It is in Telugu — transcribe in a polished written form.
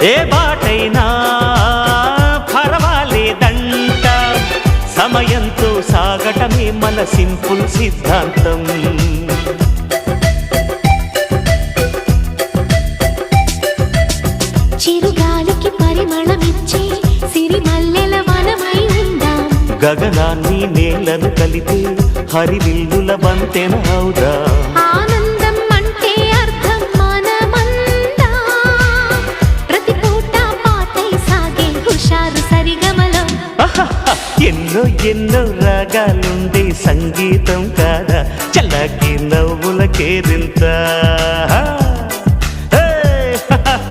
ఏ బాటైనా పర్వాలేదంట, సమయంతో సాగటమే మన సింపుల్ సిద్ధాంతం. చిరుగాలికి పరిమళమిచ్చే సిరిమల్లెల వనమై ఉందాం, గగనాన్ని నేలను కలిపే హరివిల్లుల బంతెన అవుదాం. ఆనందం అంటే అర్థం మనమందా, ప్రతి పూట పాటై సాగే హుషారు సరిగమలో. ఎన్నో ఎన్నో రాగాలుండే సంగీతం కాదా, చల్లకి నవ్వుల కేరింత.